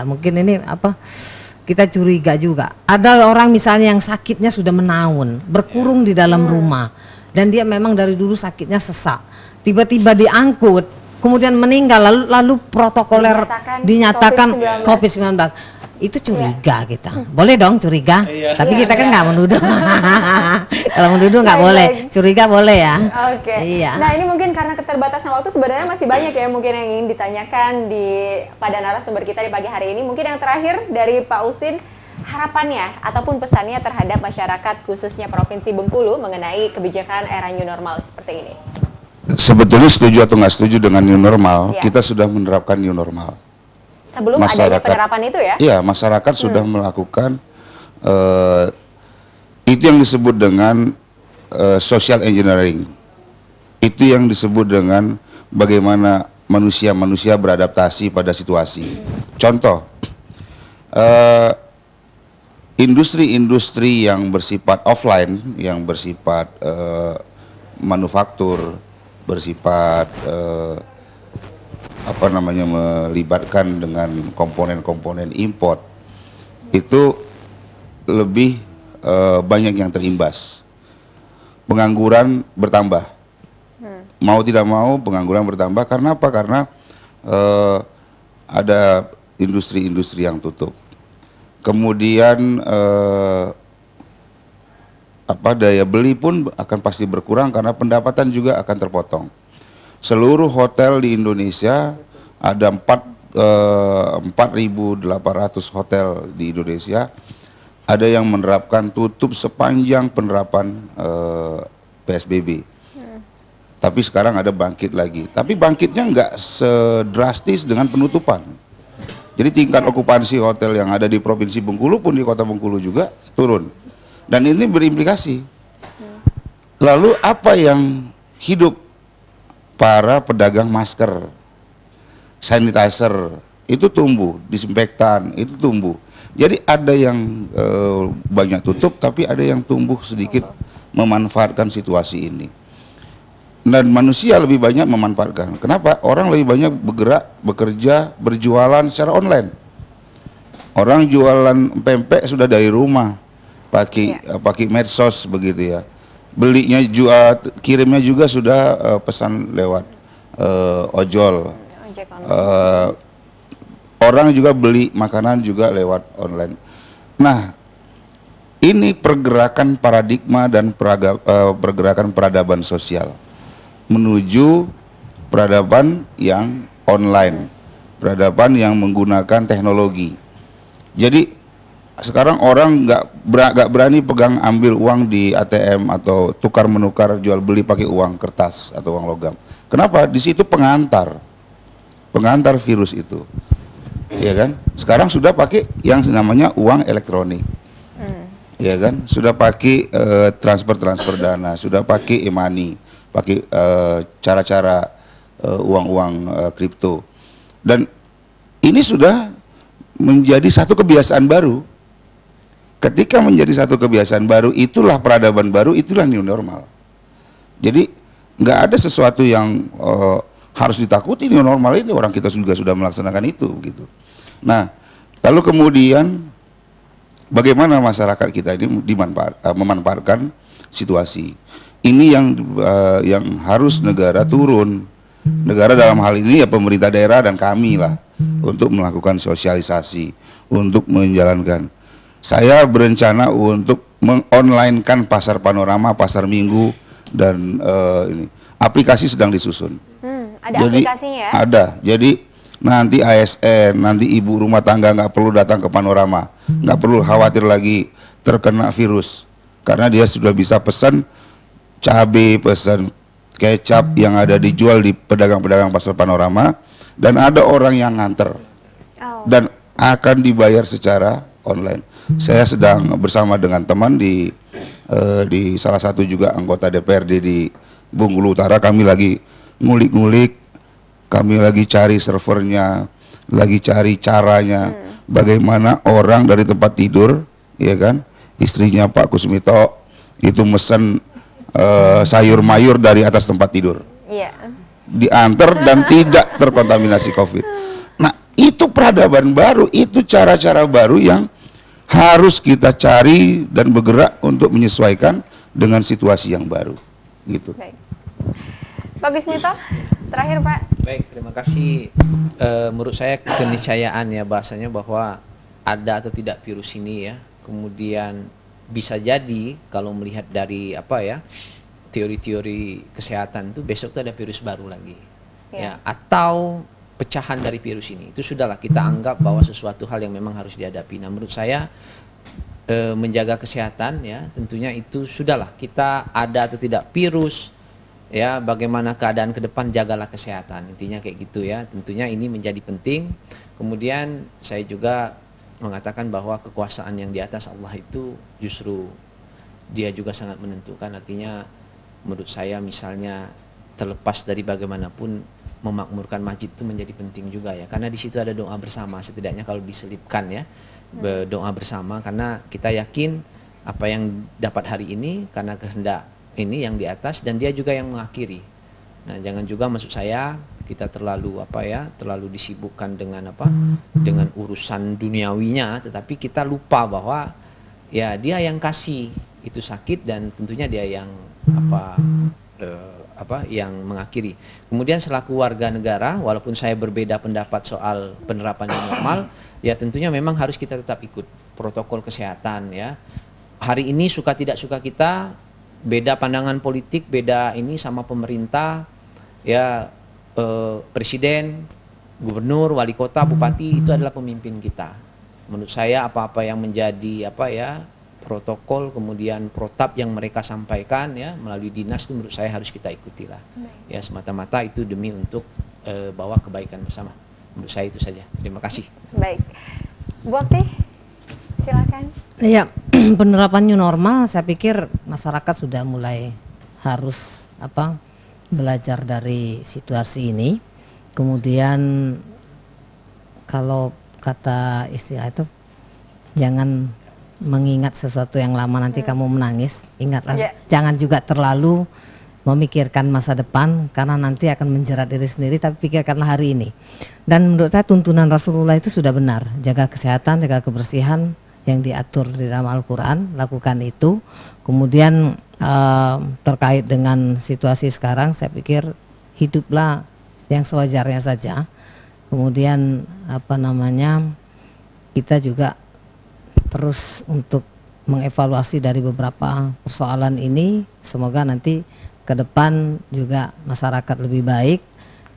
mungkin ini kita curiga juga. Ada orang misalnya yang sakitnya sudah menaun, berkurung di dalam rumah, dan dia memang dari dulu sakitnya sesak, tiba-tiba diangkut, kemudian meninggal, lalu protokoler dinyatakan COVID-19. Itu curiga kita. Boleh dong curiga, tapi kita kan nggak menuduh. Kalau menuduh nggak boleh, curiga boleh ya. Oke. Iya. Nah, ini mungkin karena keterbatasan waktu sebenarnya masih banyak ya mungkin yang ingin ditanyakan pada narasumber kita di pagi hari ini. Mungkin yang terakhir dari Pak Husin, harapannya ataupun pesannya terhadap masyarakat khususnya Provinsi Bengkulu mengenai kebijakan era new normal seperti ini. Sebetulnya setuju atau nggak setuju dengan new normal, kita sudah menerapkan new normal. Sebelum adanya penerapan itu ya? Iya, masyarakat sudah melakukan itu yang disebut dengan social engineering. Itu yang disebut dengan bagaimana manusia beradaptasi pada situasi. Contoh, industri-industri yang bersifat offline, yang bersifat manufaktur, bersifat melibatkan dengan komponen-komponen import, itu lebih banyak yang terimbas. Pengangguran bertambah. Mau tidak mau pengangguran bertambah karena apa? Karena ada industri-industri yang tutup. Kemudian daya beli pun akan pasti berkurang karena pendapatan juga akan terpotong. Seluruh hotel di Indonesia ada 4.800 hotel di Indonesia, ada yang menerapkan tutup sepanjang penerapan PSBB. Tapi sekarang ada bangkit lagi. Tapi bangkitnya nggak sedrastis dengan penutupan. Jadi tingkat okupansi hotel yang ada di Provinsi Bengkulu pun di Kota Bengkulu juga turun. Dan ini berimplikasi. Lalu apa yang hidup? Para pedagang masker, sanitizer, itu tumbuh, disinfektan, itu tumbuh. Jadi ada yang banyak tutup, tapi ada yang tumbuh sedikit memanfaatkan situasi ini. Dan manusia lebih banyak memanfaatkan. Kenapa? Orang lebih banyak bergerak, bekerja, berjualan secara online. Orang jualan pempek sudah dari rumah, pakai medsos begitu ya. Belinya kirimnya juga sudah pesan lewat ojol. Orang juga beli makanan juga lewat online. Nah, ini pergerakan paradigma dan pergerakan peradaban sosial menuju peradaban yang online, peradaban yang menggunakan teknologi. Jadi sekarang orang nggak berani pegang ambil uang di ATM atau tukar menukar jual beli pakai uang kertas atau uang logam. Kenapa? Di situ pengantar virus itu, ya kan? Sekarang sudah pakai yang namanya uang elektronik, ya kan? Sudah pakai transfer dana, sudah pakai e-money, pakai cara-cara uang-uang kripto, dan ini sudah menjadi satu kebiasaan baru. Ketika menjadi satu kebiasaan baru, itulah peradaban baru, itulah new normal. Jadi nggak ada sesuatu yang harus ditakuti. New normal ini orang kita juga sudah melaksanakan itu, gitu. Nah, lalu kemudian bagaimana masyarakat kita ini memanfaatkan situasi ini yang harus negara turun. Negara dalam hal ini ya pemerintah daerah dan kami lah untuk melakukan sosialisasi, untuk menjalankan. Saya berencana untuk mengonlinekan pasar panorama, pasar minggu, dan ini aplikasi sedang disusun. Ada aplikasinya ya? Ada. Jadi nanti ASN, nanti ibu rumah tangga nggak perlu datang ke panorama, nggak perlu khawatir lagi terkena virus, karena dia sudah bisa pesan cabai, pesan kecap yang ada dijual di pedagang-pedagang pasar panorama, dan ada orang yang nganter dan akan dibayar secara online. Saya sedang bersama dengan teman di salah satu juga anggota DPRD di Bengkulu Utara, kami lagi ngulik-ngulik, kami lagi cari servernya, lagi cari caranya, bagaimana orang dari tempat tidur, ya kan, istrinya Pak Kusmito itu mesen sayur mayur dari atas tempat tidur, diantar dan tidak terkontaminasi COVID. Nah, itu peradaban baru, itu cara-cara baru yang harus kita cari dan bergerak untuk menyesuaikan dengan situasi yang baru, gitu. Baik. Pak Kusmito, terakhir Pak. Baik, terima kasih. Menurut saya keniscayaan ya bahasanya bahwa ada atau tidak virus ini ya. Kemudian bisa jadi kalau melihat dari apa ya, teori-teori kesehatan itu besok tuh ada virus baru lagi. Ya, atau pecahan dari virus ini. Itu sudahlah kita anggap bahwa sesuatu hal yang memang harus dihadapi. Nah, menurut saya menjaga kesehatan ya, tentunya itu sudahlah, kita ada atau tidak virus ya, bagaimana keadaan ke depan, jagalah kesehatan. Intinya kayak gitu ya. Tentunya ini menjadi penting. Kemudian saya juga mengatakan bahwa kekuasaan yang di atas Allah itu justru dia juga sangat menentukan. Artinya menurut saya misalnya terlepas dari bagaimanapun memakmurkan masjid itu menjadi penting juga ya, karena di situ ada doa bersama, setidaknya kalau diselipkan ya, doa bersama, karena kita yakin apa yang dapat hari ini karena kehendak ini yang di atas, dan dia juga yang mengakhiri. Nah, jangan juga maksud saya kita terlalu terlalu disibukkan dengan dengan urusan duniawinya, tetapi kita lupa bahwa ya dia yang kasih itu sakit, dan tentunya dia yang yang mengakhiri. Kemudian selaku warga negara, walaupun saya berbeda pendapat soal penerapan yang normal, ya tentunya memang harus kita tetap ikut protokol kesehatan ya. Hari ini suka tidak suka kita, beda pandangan politik, beda ini sama pemerintah ya, presiden, gubernur, wali kota, bupati itu adalah pemimpin kita. Menurut saya apa-apa yang menjadi protokol, kemudian protap yang mereka sampaikan ya melalui dinas, itu menurut saya harus kita ikutilah. Ya, semata-mata itu demi untuk bawa kebaikan bersama. Menurut saya itu saja. Terima kasih. Baik. Bu Akti, silakan. Ya, penerapan new normal saya pikir masyarakat sudah mulai harus belajar dari situasi ini. Kemudian kalau kata istilah itu, jangan mengingat sesuatu yang lama nanti kamu menangis. Ingatlah, jangan juga terlalu memikirkan masa depan, karena nanti akan menjerat diri sendiri, tapi pikirkanlah hari ini. Dan menurut saya tuntunan Rasulullah itu sudah benar, jaga kesehatan, jaga kebersihan yang diatur di dalam Al-Quran, lakukan itu. Kemudian terkait dengan situasi sekarang, saya pikir hiduplah yang sewajarnya saja. Kemudian kita juga terus untuk mengevaluasi dari beberapa persoalan ini. Semoga nanti ke depan juga masyarakat lebih baik,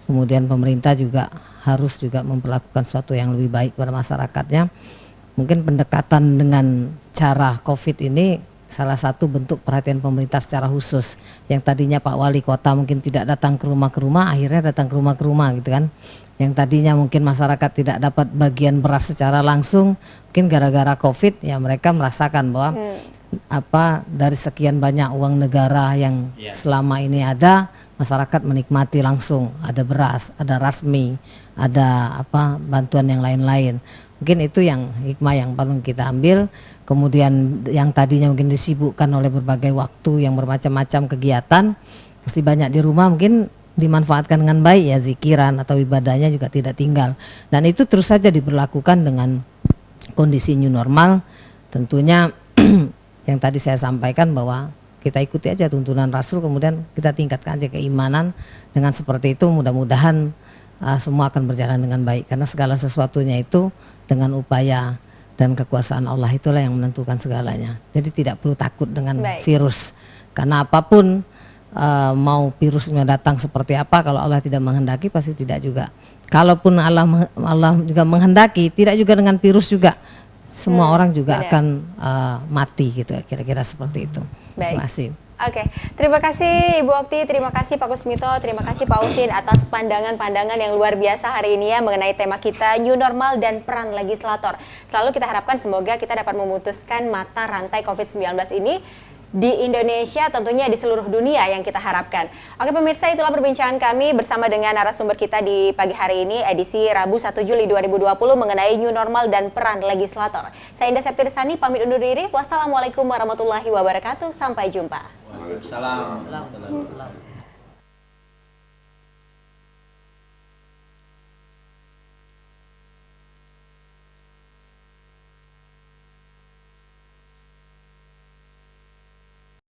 kemudian pemerintah juga harus juga memperlakukan sesuatu yang lebih baik pada masyarakatnya. Mungkin pendekatan dengan cara COVID ini salah satu bentuk perhatian pemerintah secara khusus. Yang tadinya Pak Wali Kota mungkin tidak datang ke rumah, akhirnya datang ke rumah gitu kan. Yang tadinya mungkin masyarakat tidak dapat bagian beras secara langsung, mungkin gara-gara COVID ya mereka merasakan bahwa dari sekian banyak uang negara yang selama ini ada, masyarakat menikmati langsung, ada beras, ada rasmi, ada bantuan yang lain-lain. Mungkin itu yang hikmah yang paling kita ambil. Kemudian yang tadinya mungkin disibukkan oleh berbagai waktu yang bermacam-macam kegiatan, mesti banyak di rumah, mungkin dimanfaatkan dengan baik ya, zikiran atau ibadahnya juga tidak tinggal. Dan itu terus saja diberlakukan dengan kondisi new normal. Tentunya yang tadi saya sampaikan bahwa kita ikuti aja tuntunan Rasul, kemudian kita tingkatkan aja keimanan. Dengan seperti itu mudah-mudahan semua akan berjalan dengan baik, karena segala sesuatunya itu dengan upaya dan kekuasaan Allah itulah yang menentukan segalanya. Jadi tidak perlu takut dengan virus, karena apapun mau virusnya datang seperti apa, kalau Allah tidak menghendaki pasti tidak juga. Kalaupun Allah juga menghendaki, tidak juga dengan virus juga. Semua orang juga akan mati gitu, kira-kira seperti itu. Terima kasih. Oke, terima kasih Ibu Okti, terima kasih Pak Kusmito, terima kasih Pak Udin atas pandangan-pandangan yang luar biasa hari ini ya mengenai tema kita new normal dan peran legislator. Selalu kita harapkan semoga kita dapat memutuskan mata rantai COVID-19 ini di Indonesia, tentunya di seluruh dunia yang kita harapkan. Oke pemirsa, itulah perbincangan kami bersama dengan narasumber kita di pagi hari ini, edisi Rabu 1 Juli 2020 mengenai new normal dan peran legislator. Saya Indah Septirsani pamit undur diri. Wassalamualaikum warahmatullahi wabarakatuh. Sampai jumpa. Waalaikumsalam.